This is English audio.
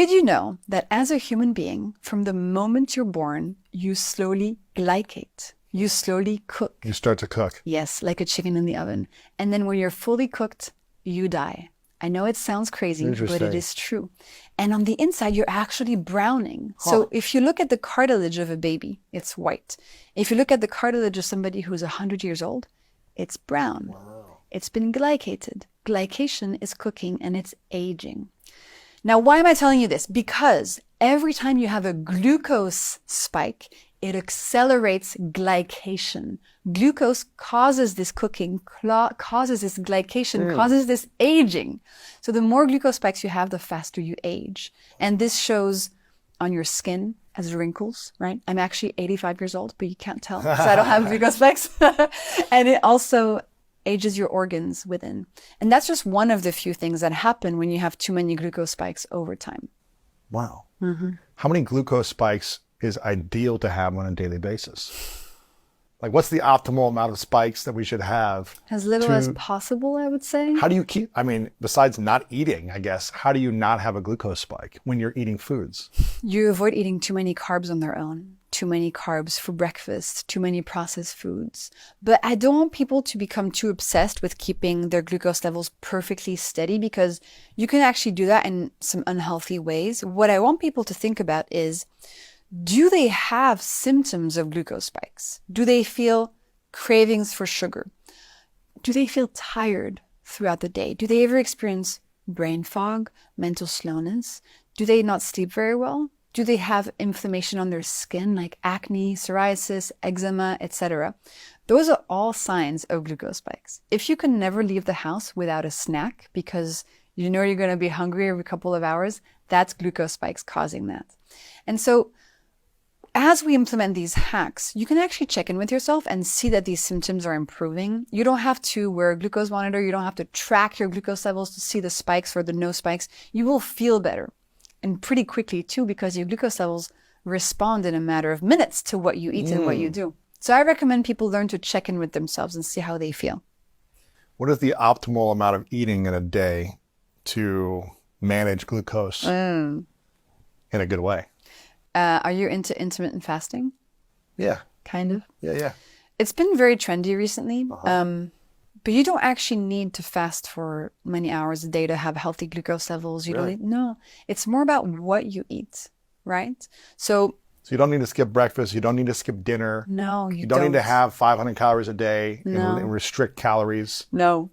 Did you know that as a human being, from the moment you're born, you slowly glycate? You slowly cook. You start to cook. Yes, like a chicken in the oven. And then when you're fully cooked, you die. I know it sounds crazy, but it Interesting. is true. And on the inside, you're actually browning. Huh. So if you look at the cartilage of a baby, it's white. If you look at the cartilage of somebody who's 100 years old, it's brown. Wow. It's been glycated. Glycation is cooking and it's aging. Now, why am I telling you this? Because every time you have a glucose spike, it accelerates glycation. Glucose causes this cooking, causes this glycation, causes this aging. So the more glucose spikes you have, the faster you age. And this shows on your skin as wrinkles, right? I'm actually 85 years old, but you can't tell because I don't have glucose spikes. And it also ages your organs within. And that's just one of the few things that happen when you have too many glucose spikes over time. Wow. How many glucose spikes is ideal to have on a daily basis? Like, what's the optimal amount of spikes that we should have? As little as possible, I would say. How do you keep, I mean, besides not eating, I guess, how do you not have a glucose spike when you're eating foods? You avoid eating too many carbs on their own. Too many carbs for breakfast, too many processed foods. But I don't want people to become too obsessed with keeping their glucose levels perfectly steady because you can actually do that in some unhealthy ways. What I want people to think about is, do they have symptoms of glucose spikes? Do they feel cravings for sugar? Do they feel tired throughout the day? Do they ever experience brain fog, mental slowness? Do they not sleep very well? Do they have inflammation on their skin like acne, psoriasis, eczema, etc.? Those are all signs of glucose spikes. If you can never leave the house without a snack because you know you're going to be hungry every couple of hours, that's glucose spikes causing that. And so as we implement these hacks, you can actually check in with yourself and see that these symptoms are improving. You don't have to wear a glucose monitor. You don't have to track your glucose levels to see the spikes or the no spikes. You will feel better. And pretty quickly too, because your glucose levels respond in a matter of minutes to what you eat and what you do. So I recommend people learn to check in with themselves and see how they feel. What is the optimal amount of eating in a day to manage glucose in a good way? Are you into intermittent fasting? Yeah. Kind of. Yeah. It's been very trendy recently. But you don't actually need to fast for many hours a day to have healthy glucose levels. You Really? don't need, no, it's more about what you eat, right? So you don't need to skip breakfast. You don't need to skip dinner. no, you You don't need to have 500 calories a day No. and restrict calories. No,